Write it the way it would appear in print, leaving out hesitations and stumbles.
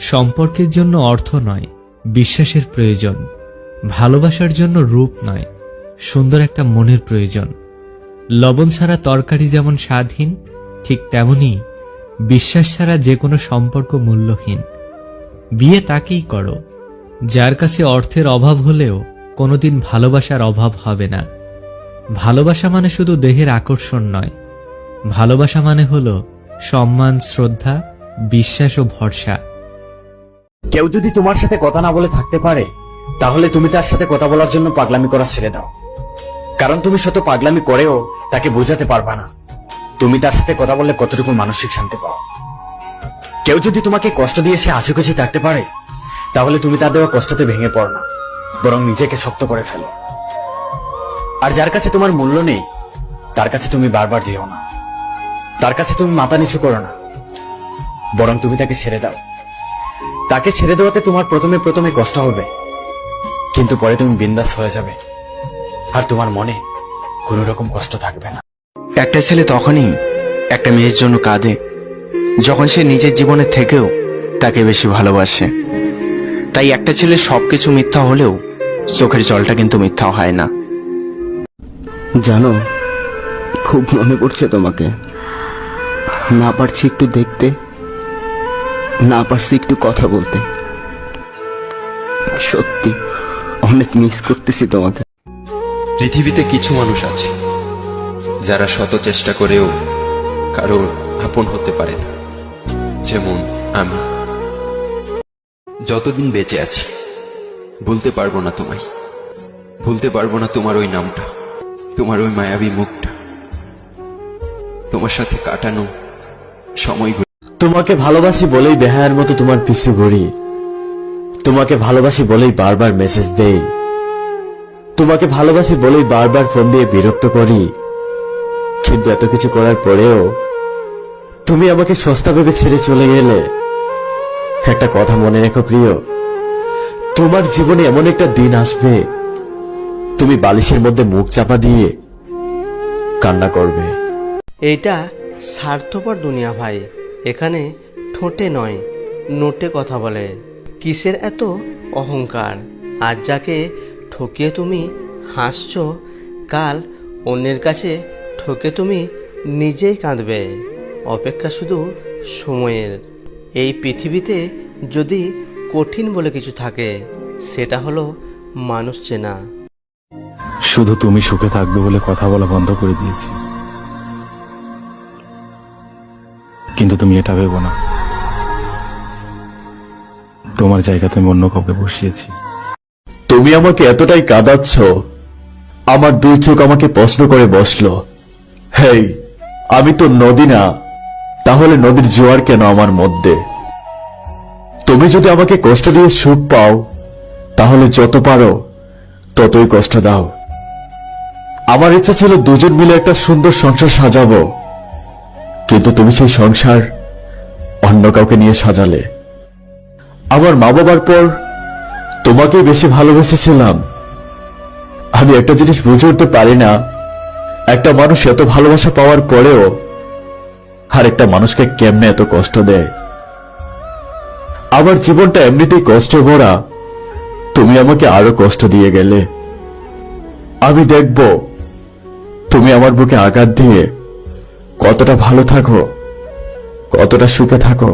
সম্পর্কের জন্য অর্থ নয়, বিশ্বাসের প্রয়োজন। ভালোবাসার জন্য রূপ নয়, সুন্দর একটা মনের প্রয়োজন। লবণ ছাড়া তরকারি যেমন স্বাদহীন, ঠিক তেমনি বিশ্বাস ছাড়া যে কোনো সম্পর্ক মূল্যহীন। বিয়ে তাকেই করো যার কাছে অর্থের অভাব হলেও কোনোদিন ভালোবাসার অভাব হবে না। ভালোবাসা মানে শুধু দেহের আকর্ষণ নয়, ভালোবাসা মানে হলো সম্মান, শ্রদ্ধা, বিশ্বাস ও ভরসা। কেউ যদি তোমার সাথে কথা না বলে থাকতে পারে, তাহলে তুমি তার সাথে কথা বলার জন্য পাগলামি করা ছেড়ে দাও। কারণ তুমি শত পাগলামি করেও তাকে বোঝাতে পারবা না তুমি তার সাথে কথা বললে কতটুকু মানসিক শান্তি পাও। কেউ যদি তোমাকে কষ্ট দিয়ে সে হাসিখুশি থাকতে পারে, তাহলে তুমি তার দেওয়া কষ্টতে ভেঙে পড়ো না, বরং নিজেকে শক্ত করে ফেলো। আর যার কাছে তোমার মূল্য নেই, তার কাছে তুমি বারবার যেও না, তার কাছে তুমি মাথা নিচু করো না, বরং তুমি তাকে ছেড়ে দাও। তাকে ছেড়ে দেওয়াতে তোমার প্রথমে প্রথমে কষ্ট হবে, কিন্তু পরে তুমি বিন্দাস হয়ে যাবে, আর তোমার মনে কোনো রকম কষ্ট থাকবে না। একটা ছেলে তখনই একটা মেয়ের জন্য কাঁদে যখন সে নিজের জীবনের থেকেও তাকে বেশি ভালোবাসে। তাই একটা ছেলে সবকিছু মিথ্যা হলেও চোখের জলটা কিন্তু মিথ্যা হয় না। জানো, খুব মনে পড়ছে তোমাকে। না পারছি একটু দেখতে, না পারছি একটু কথা বলতে। সত্যি অনেক মিস করতেছি তোমাকে। পৃথিবীতে কিছু মানুষ আছে যারা শত চেষ্টা করেও কারোর আপন হতে পারে না, যেমন আমি। যতদিন বেঁচে আছি ভুলতে পারবো না তোমায়, ভুলতে পারবো না তোমার ওই নামটা, তোমার ওই মায়াবী মুখটা, তোমার সাথে কাটানো সময়গুলো। তোমাকে ভালোবাসি বলেই বেহায়ার মতো তোমার পিছু ঘুরি, তোমাকে ভালোবাসি বলেই বারবার মেসেজ দেই, তোমাকে ভালোবাসি বলেই বারবার ফোন দিয়ে বিরক্ত করি। কিন্তু এত কিছু করার পরেও তুমি আমাকে সস্তা ভেবে ছেড়ে চলে গেলে। একটা কথা মনে রেখো প্রিয়, তোমার জীবনে এমন একটা দিন আসবে, তুমি বালিশের মধ্যে মুখ চাপা দিয়ে কান্না করবে। এইটা স্বার্থপর দুনিয়া ভাই। এখানে ঠোঁটে নয়, নোটে কথা বলে। কিসের এত অহংকার? আজ যাকে ঠকিয়ে তুমি হাসছো, কাল অন্যের কাছে ঠকে তুমি নিজেই কাঁদবে। অপেক্ষা শুধু সময়ের। এই পৃথিবীতে যদি কঠিন বলে কিছু থাকে, সেটা হলো মানুষ চেনা। শুধু তুমি সুখে থাকবে বলে কথা বলা বন্ধ করে দিয়েছি, কিন্তু তুমি এটা ভেবো না তোমার জায়গাতে আমি অন্য কাউকে বসিয়েছি। তুমি আমাকে এতটাই কাঁদাচ্ছ, আমার দুই চোখ আমাকে প্রশ্ন করে বসলো, হেই, আমি তো নদী না, তাহলে নদীর জোয়ার কেন আমার মধ্যে? তুমি যদি আমাকে কষ্ট দিয়ে সুখ পাও, তাহলে যত পারো ততই কষ্ট দাও। আমার ইচ্ছা ছিল দুজন মিলে একটা সুন্দর সংসার সাজাবো, কিন্তু তুমি সেই সংসার অন্য কাউকে নিয়ে সাজালে। আমার মা বাবার পর তোমাকেই বেশি ভালোবেসেছিলাম। আমি একটা জিনিস বুঝে উঠতে পারি না, একটা মানুষ এত ভালোবাসা পাওয়ার পরেও আর একটা মানুষকে কেমনে এত কষ্ট দেয়। আমার জীবনটা এমনিতেই কষ্ট ভরা, তুমি আমাকে আরো কষ্ট দিয়ে গেলে। আমি দেখব তুমি আমার বুকে আঘাত দিয়ে কতটা ভালো থাকো, কতটা সুখে থাকো।